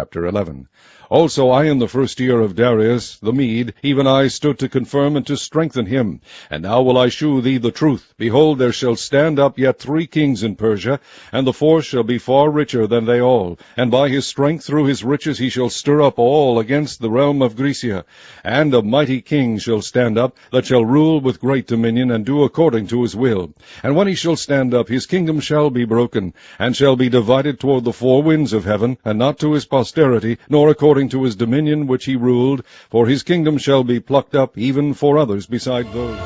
chapter 11. Also I in the first year of Darius the Mede, even I stood to confirm and to strengthen him. And now will I shew thee the truth. Behold, there shall stand up yet 3 kings in Persia, and the fourth shall be far richer than they all. And by his strength through his riches he shall stir up all against the realm of Grecia. And a mighty king shall stand up, that shall rule with great dominion, and do according to his will. And when he shall stand up, his kingdom shall be broken, and shall be divided toward the 4 winds of heaven, and not to his posterity, nor according to his dominion which he ruled, for his kingdom shall be plucked up even for others beside those.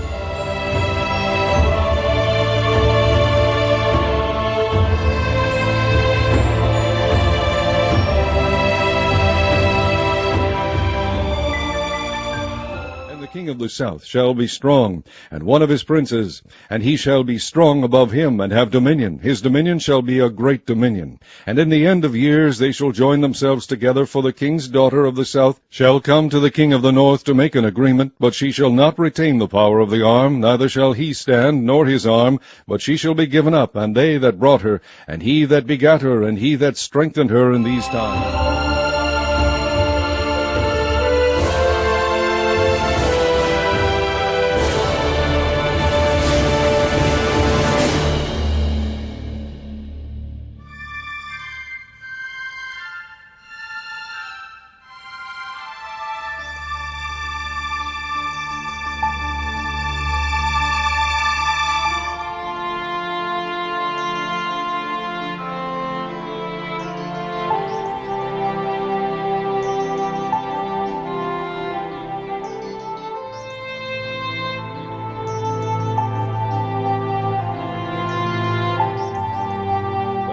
King of the south shall be strong, and one of his princes, and he shall be strong above him, and have dominion. His dominion shall be a great dominion. And in the end of years they shall join themselves together, for the king's daughter of the south shall come to the king of the north to make an agreement, but she shall not retain the power of the arm, neither shall he stand, nor his arm, but she shall be given up, and they that brought her, and he that begat her, and he that strengthened her in these times.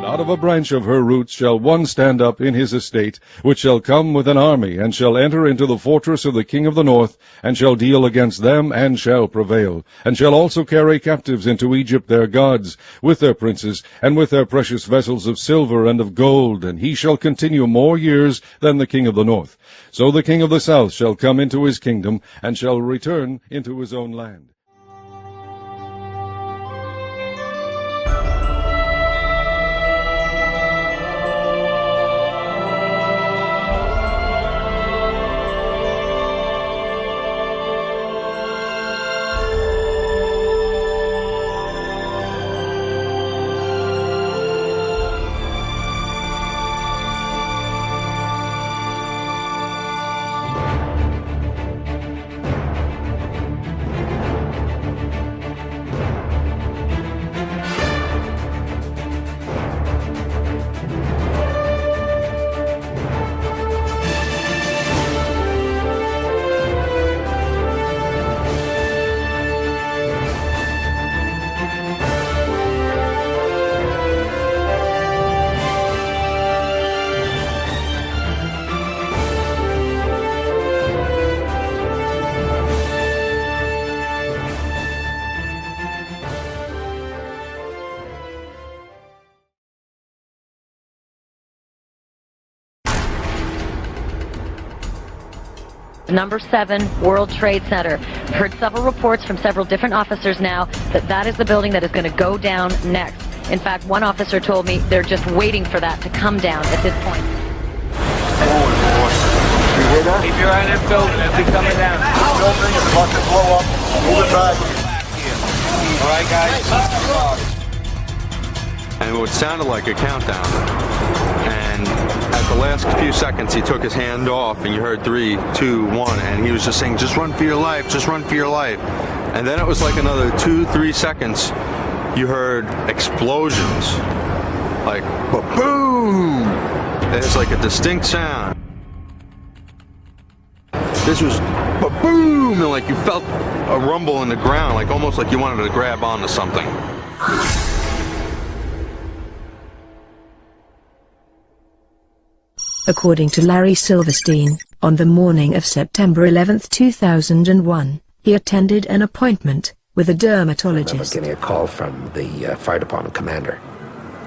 Out of a branch of her roots shall one stand up in his estate, which shall come with an army, and shall enter into the fortress of the king of the north, and shall deal against them, and shall prevail, and shall also carry captives into Egypt their gods, with their princes, and with their precious vessels of silver and of gold, and he shall continue more years than the king of the north. So the king of the south shall come into his kingdom, and shall return into his own land. Number 7, World Trade Center. I've heard several reports from several different officers now that that is the building that is going to go down next. In fact, one officer told me they're just waiting for that to come down at this point. You hear that? Keep your eye on that building. It'll be coming down. Building is about to blow up. Move it back. All right, guys. And it sounded like a countdown. And at the last few seconds, he took his hand off, and you heard 3, 2, 1, and he was just saying, "Just run for your life, just run for your life." And then it was like another 2, 3 seconds. You heard explosions, like boom. It's like a distinct sound. This was boom, and like you felt a rumble in the ground, like almost like you wanted to grab onto something. According to Larry Silverstein, on the morning of September 11, 2001, he attended an appointment with a dermatologist. I was getting a call from the fire department commander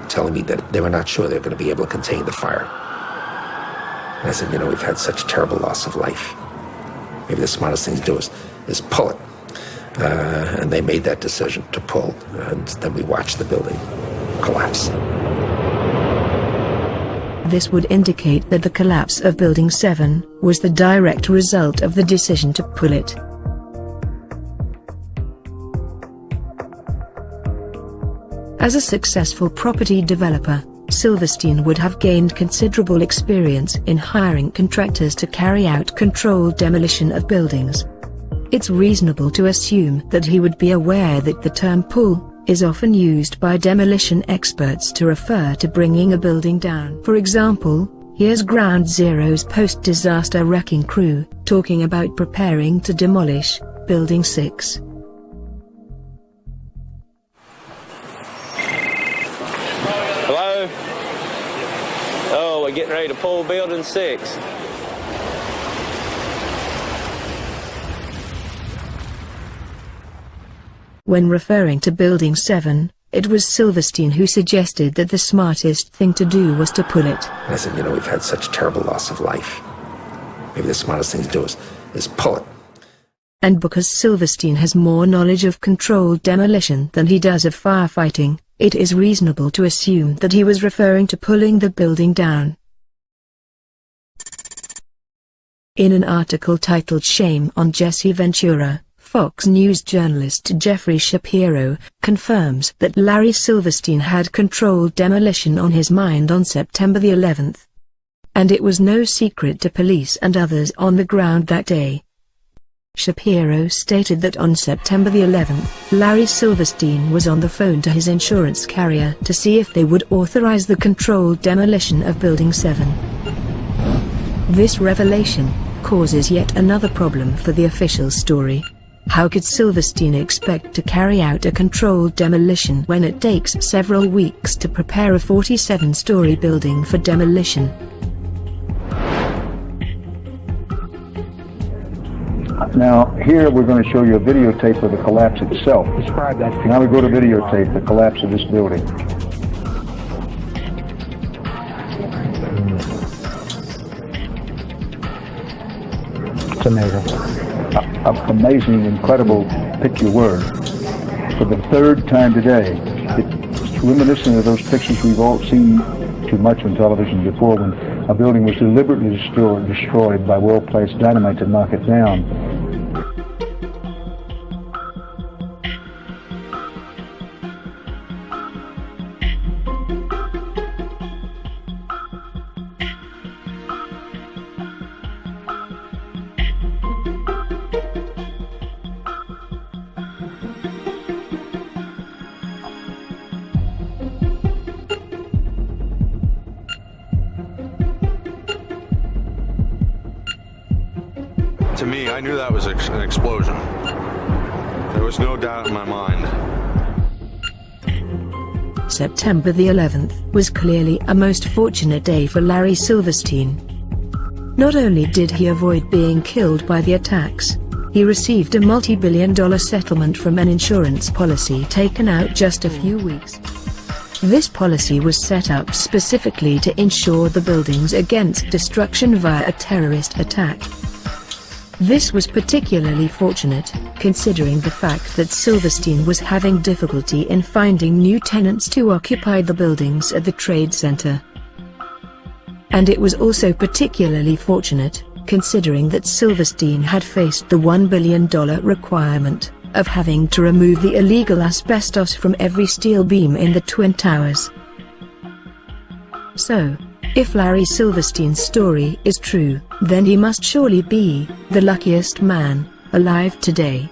telling me that they were not sure they were going to be able to contain the fire. And I said, you know, we've had such terrible loss of life. Maybe the smartest thing to do is pull it. And they made that decision to pull, and then we watched the building collapse. This would indicate that the collapse of Building 7 was the direct result of the decision to pull it. As a successful property developer, Silverstein would have gained considerable experience in hiring contractors to carry out controlled demolition of buildings. It's reasonable to assume that he would be aware that the term pull is often used by demolition experts to refer to bringing a building down. For example, here's Ground Zero's post-disaster wrecking crew talking about preparing to demolish Building 6. Hello? Oh, we're getting ready to pull Building 6. When referring to Building 7, it was Silverstein who suggested that the smartest thing to do was to pull it. And I said, we've had such terrible loss of life. Maybe the smartest thing to do is pull it. And because Silverstein has more knowledge of controlled demolition than he does of firefighting, it is reasonable to assume that he was referring to pulling the building down. In an article titled "Shame on Jesse Ventura," Fox News journalist Jeffrey Shapiro confirms that Larry Silverstein had controlled demolition on his mind on September the 11th. And it was no secret to police and others on the ground that day. Shapiro stated that on September the 11th, Larry Silverstein was on the phone to his insurance carrier to see if they would authorize the controlled demolition of Building 7. This revelation causes yet another problem for the official story. How could Silverstein expect to carry out a controlled demolition when it takes several weeks to prepare a 47-story building for demolition? Now, here we're going to show you a videotape of the collapse itself. Describe that. Now we go to videotape, the collapse of this building. It's amazing. Amazing, incredible, pick your word. For the third time today, it's reminiscent of those pictures we've all seen too much on television before, when a building was deliberately destroyed by well-placed dynamite to knock it down. To me, I knew that was an explosion. There was no doubt in my mind. September the 11th was clearly a most fortunate day for Larry Silverstein. Not only did he avoid being killed by the attacks, he received a multi-billion-dollar settlement from an insurance policy taken out just a few weeks. This policy was set up specifically to insure the buildings against destruction via a terrorist attack. This was particularly fortunate, considering the fact that Silverstein was having difficulty in finding new tenants to occupy the buildings at the Trade Center. And it was also particularly fortunate, considering that Silverstein had faced the $1 billion requirement of having to remove the illegal asbestos from every steel beam in the Twin Towers. So, if Larry Silverstein's story is true, then he must surely be the luckiest man alive today.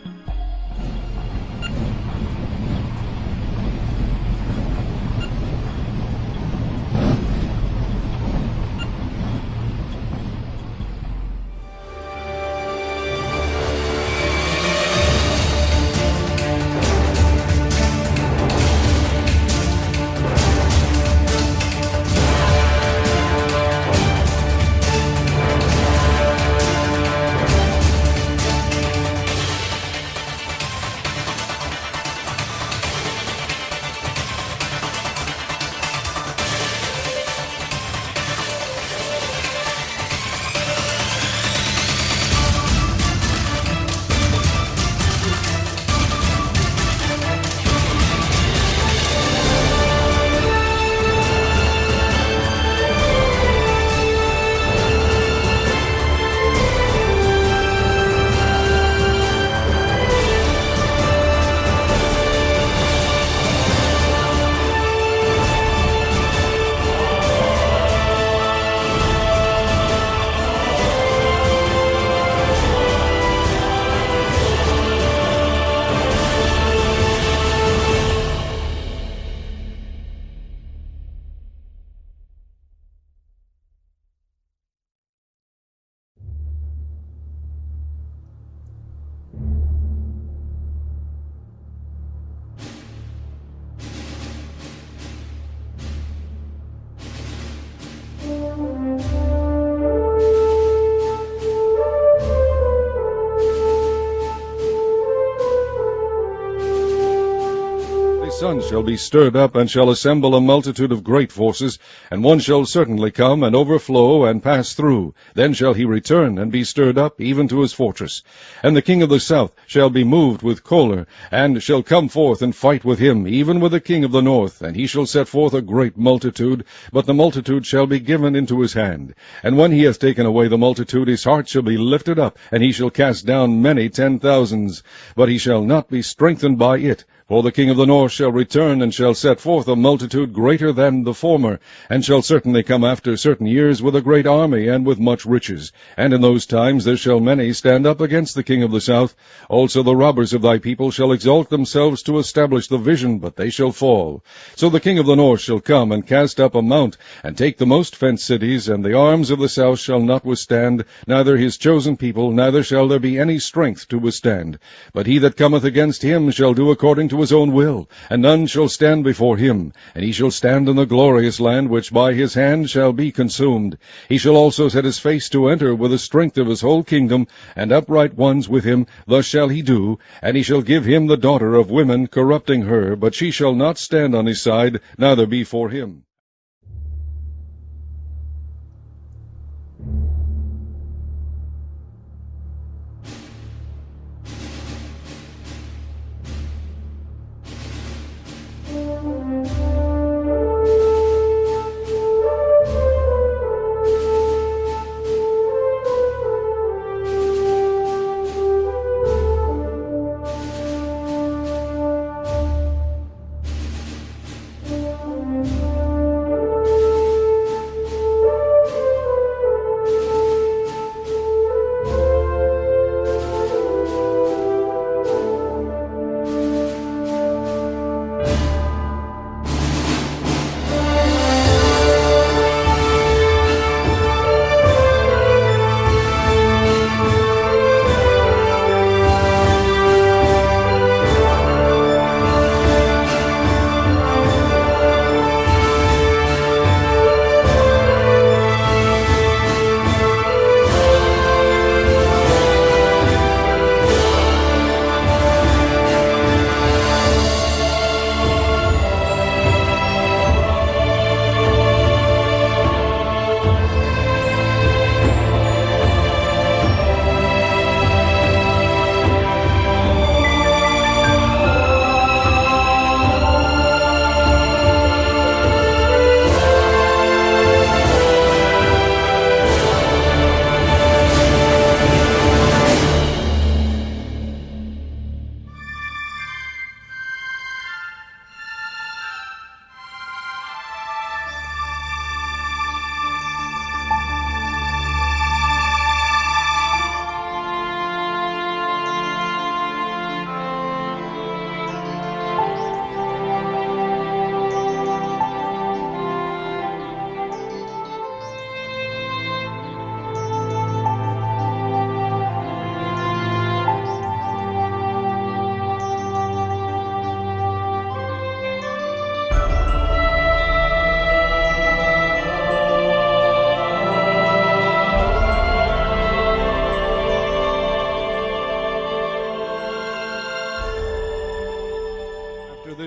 sun shall be stirred up, and shall assemble a multitude of great forces, and one shall certainly come, and overflow, and pass through. Then shall he return, and be stirred up, even to his fortress. And the king of the south shall be moved with choler, and shall come forth and fight with him, even with the king of the north, and he shall set forth a great multitude, but the multitude shall be given into his hand. And when he hath taken away the multitude, his heart shall be lifted up, and he shall cast down many 10,000s, but he shall not be strengthened by it. For the king of the north shall return, and shall set forth a multitude greater than the former, and shall certainly come after certain years with a great army, and with much riches. And in those times there shall many stand up against the king of the south. Also the robbers of thy people shall exalt themselves to establish the vision, but they shall fall. So the king of the north shall come, and cast up a mount, and take the most fenced cities, and the arms of the south shall not withstand, neither his chosen people, neither shall there be any strength to withstand. But he that cometh against him shall do according to his own will, and none shall stand before him. And he shall stand in the glorious land, which by his hand shall be consumed. He shall also set his face to enter with the strength of his whole kingdom, and upright ones with him. Thus shall he do. And he shall give him the daughter of women, corrupting her, but she shall not stand on his side, neither be for him.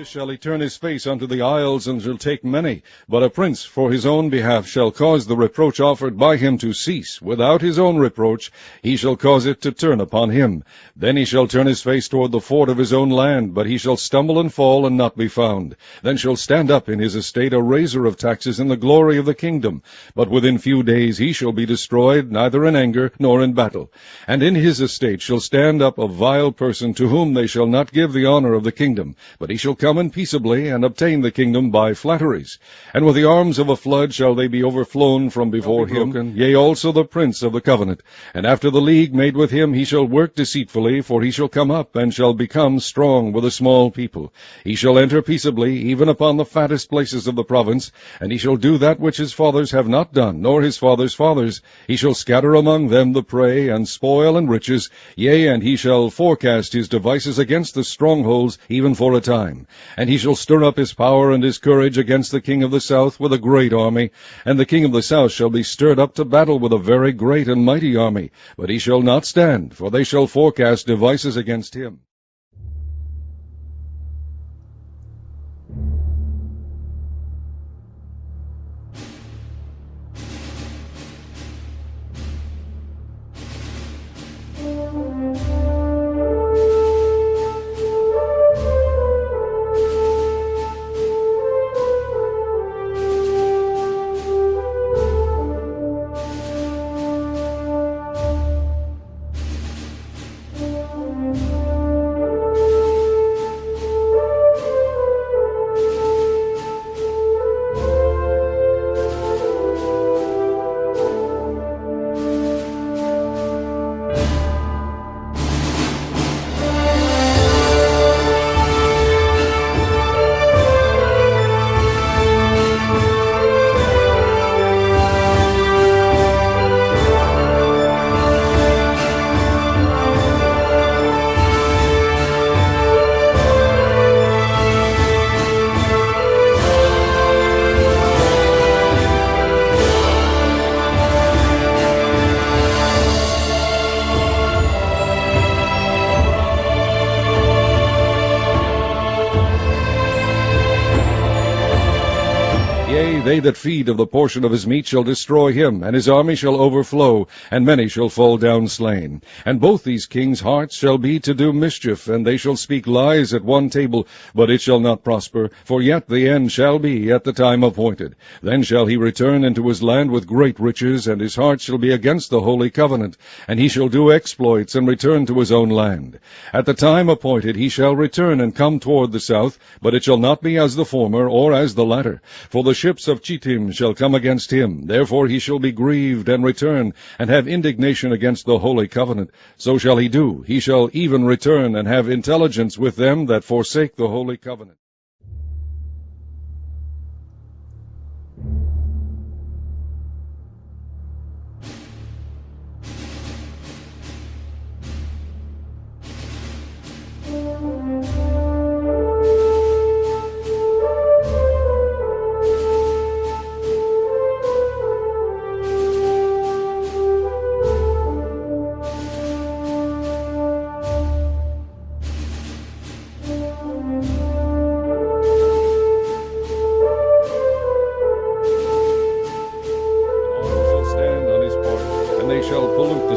Shall he turn his face unto the isles, and shall take many. But a prince for his own behalf shall cause the reproach offered by him to cease. Without his own reproach he shall cause it to turn upon him. Then he shall turn his face toward the fort of his own land, but he shall stumble and fall, and not be found. Then shall stand up in his estate a raiser of taxes in the glory of the kingdom. But within few days he shall be destroyed, neither in anger nor in battle. And in his estate shall stand up a vile person, to whom they shall not give the honor of the kingdom, but he shall come in peaceably, and obtain the kingdom by flatteries. And with the arms of a flood shall they be overflown from before him, yea, also the prince of the covenant. And after the league made with him he shall work deceitfully, for he shall come up, and shall become strong with a small people. He shall enter peaceably, even upon the fattest places of the province, and he shall do that which his fathers have not done, nor his fathers' fathers. He shall scatter among them the prey, and spoil, and riches, yea, and he shall forecast his devices against the strongholds, even for a time. And he shall stir up his power and his courage against the king of the south with a great army. And the king of the south shall be stirred up to battle with a very great and mighty army. But he shall not stand, for they shall forecast devices against him. they that feed of the portion of his meat shall destroy him, and his army shall overflow, and many shall fall down slain. And both these kings' hearts shall be to do mischief, and they shall speak lies at one table, but it shall not prosper, for yet the end shall be at the time appointed. Then shall he return into his land with great riches, and his heart shall be against the holy covenant, and he shall do exploits, and return to his own land. At the time appointed he shall return and come toward the south, but it shall not be as the former, or as the latter. For the ships of Chittim shall come against him, therefore he shall be grieved, and return, and have indignation against the holy covenant. So shall he do, he shall even return, and have intelligence with them that forsake the holy covenant.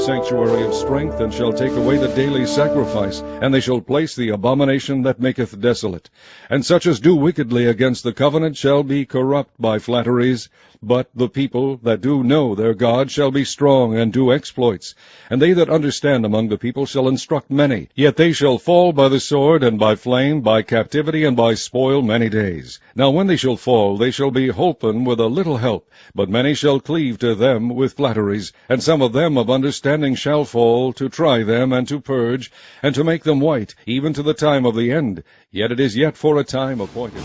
Sanctuary of strength, and shall take away the daily sacrifice, and they shall place the abomination that maketh desolate. And such as do wickedly against the covenant shall be corrupt by flatteries, but the people that do know their God shall be strong and do exploits. And they that understand among the people shall instruct many, yet they shall fall by the sword, and by flame, by captivity, and by spoil many days. Now when they shall fall, they shall be holpen with a little help, but many shall cleave to them with flatteries, and some of them of understanding shall fall, to try them, and to purge, and to make them white, even to the time of the end. Yet it is yet for a time appointed.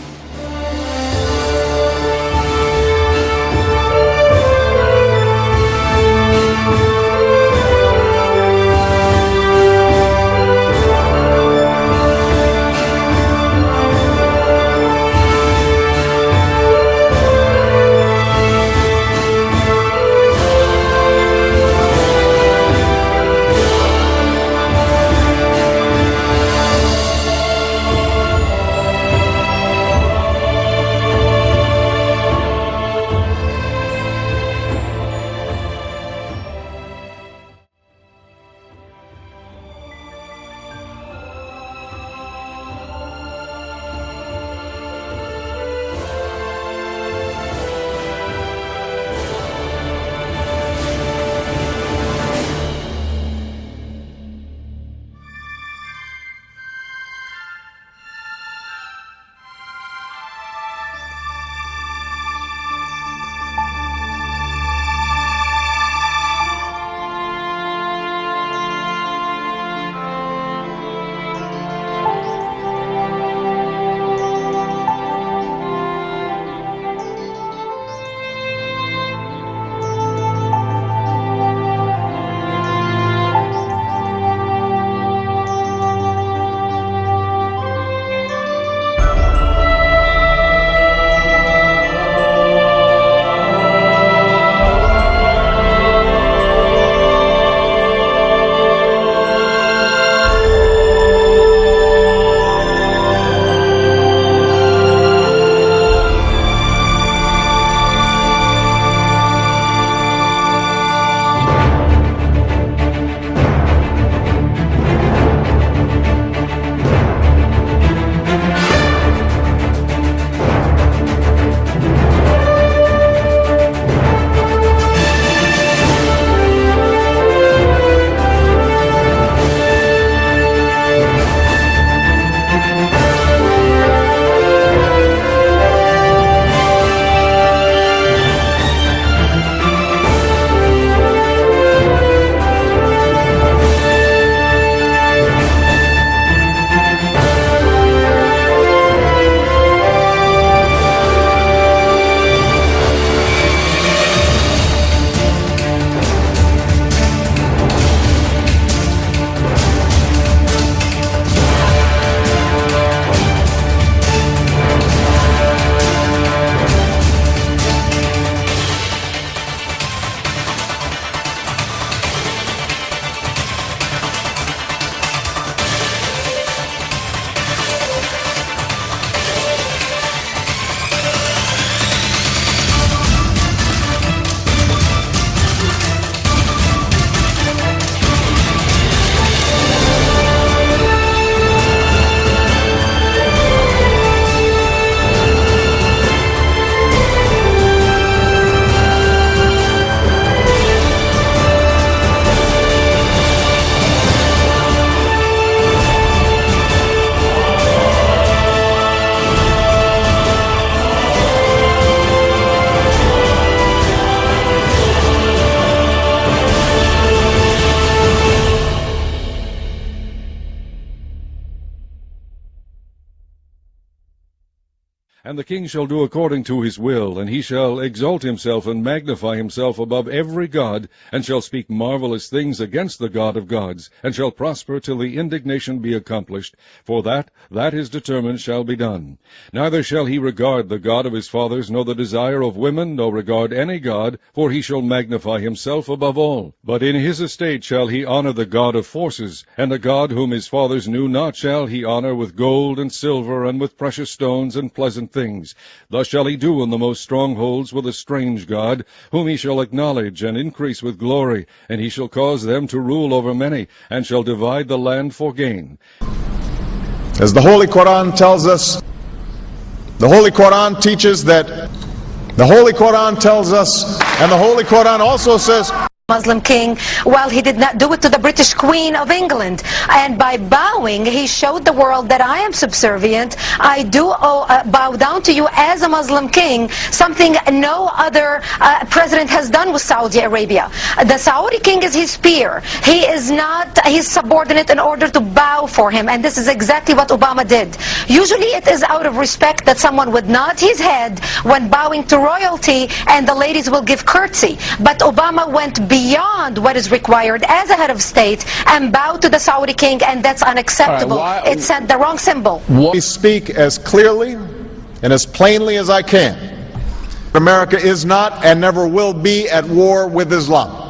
And the king shall do according to his will, and he shall exalt himself and magnify himself above every god, and shall speak marvelous things against the God of gods, and shall prosper till the indignation be accomplished, for that is determined shall be done. Neither shall he regard the God of his fathers, nor the desire of women, nor regard any god, for he shall magnify himself above all. But in his estate shall he honor the God of forces, and a God whom his fathers knew not shall he honor with gold and silver, and with precious stones and pleasant things. Thus shall he do in the most strongholds with a strange God, whom he shall acknowledge and increase with glory, and he shall cause them to rule over many, and shall divide the land for gain. As the Holy Quran tells us, the Holy Quran teaches that, the Holy Quran tells us, and the Holy Quran also says, Muslim king, well, he did not do it to the British Queen of England. And by bowing, he showed the world that I am subservient. I do bow down to you as a Muslim king, something no other president has done with Saudi Arabia. The Saudi king is his peer. He is not his subordinate in order to bow for him. And this is exactly what Obama did. Usually it is out of respect that someone would nod his head when bowing to royalty, and the ladies will give curtsy. But Obama went beyond what is required as a head of state and bow to the Saudi king, and that's unacceptable. It sent the wrong symbol. I speak as clearly and as plainly as I can. America is not and never will be at war with Islam.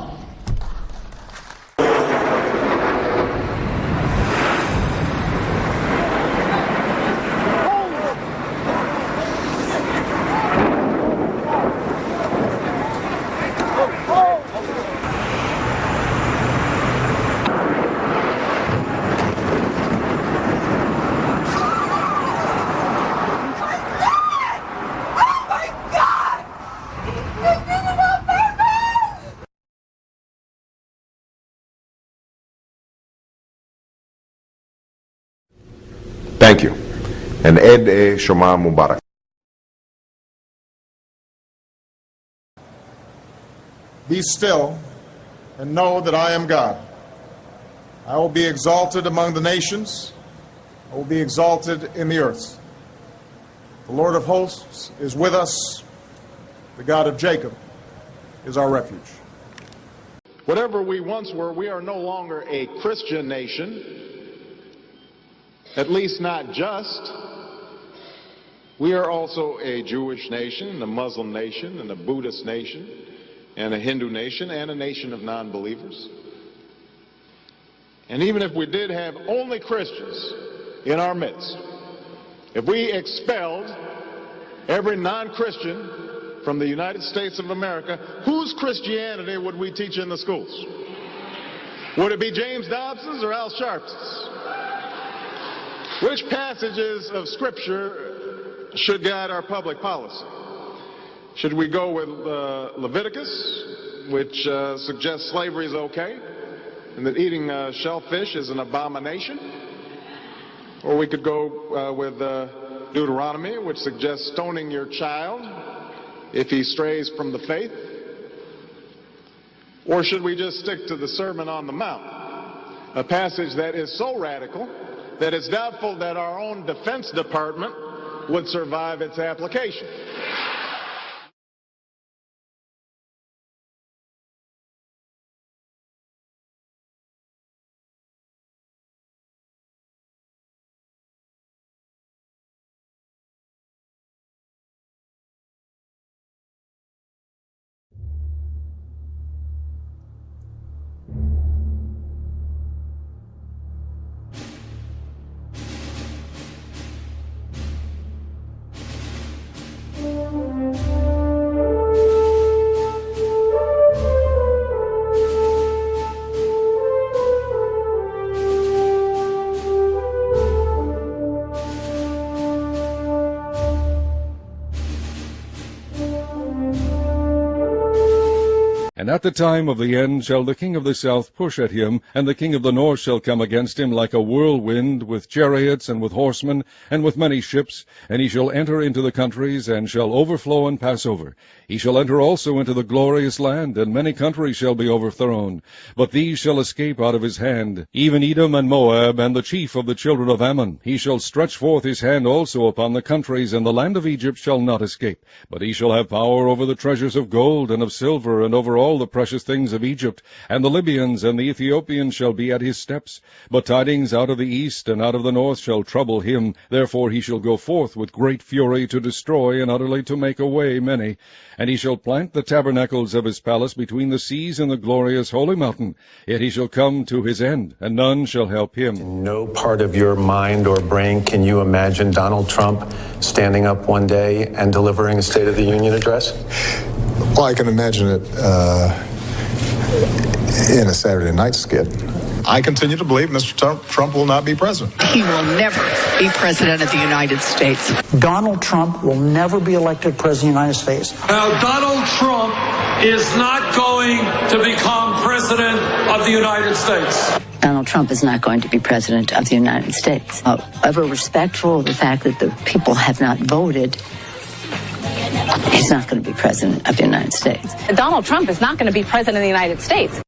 Thank you. And Ed Shoma Mubarak. Be still and know that I am God. I will be exalted among the nations. I will be exalted in the earth. The Lord of hosts is with us. The God of Jacob is our refuge. Whatever we once were, we are no longer a Christian nation. At least not just. We are also a Jewish nation, a Muslim nation, and a Buddhist nation, and a Hindu nation, and a nation of non-believers. And even if we did have only Christians in our midst, if we expelled every non-Christian from the United States of America, whose Christianity would we teach in the schools? Would it be James Dobson's or Al Sharps's? Which passages of Scripture should guide our public policy? Should we go with Leviticus, which suggests slavery is okay, and that eating shellfish is an abomination? Or we could go with Deuteronomy, which suggests stoning your child if he strays from the faith? Or should we just stick to the Sermon on the Mount, a passage that is so radical that it's doubtful that our own Defense Department would survive its application? And at the time of the end shall the king of the south push at him, and the king of the north shall come against him like a whirlwind, with chariots and with horsemen, and with many ships, and he shall enter into the countries, and shall overflow and pass over. He shall enter also into the glorious land, and many countries shall be overthrown. But these shall escape out of his hand, even Edom and Moab, and the chief of the children of Ammon. He shall stretch forth his hand also upon the countries, and the land of Egypt shall not escape. But he shall have power over the treasures of gold and of silver, and over all the precious things of Egypt. And the Libyans and the Ethiopians shall be at his steps. But tidings out of the east and out of the north shall trouble him. Therefore he shall go forth with great fury to destroy, and utterly to make away many. And he shall plant the tabernacles of his palace between the seas and the glorious holy mountain. Yet he shall come to his end, and none shall help him. In no part of your mind or brain can you imagine Donald Trump standing up one day and delivering a State of the Union address? Well, I can imagine it in a Saturday night skit. I continue to believe Mr. Trump will not be president. He will never be president of the United States. Donald Trump will never be elected president of the United States. Now, Donald Trump is not going to become president of the United States. Donald Trump is not going to be president of the United States. However respectful of the fact that the people have not voted, he's not going to be president of the United States. Donald Trump is not going to be president of the United States.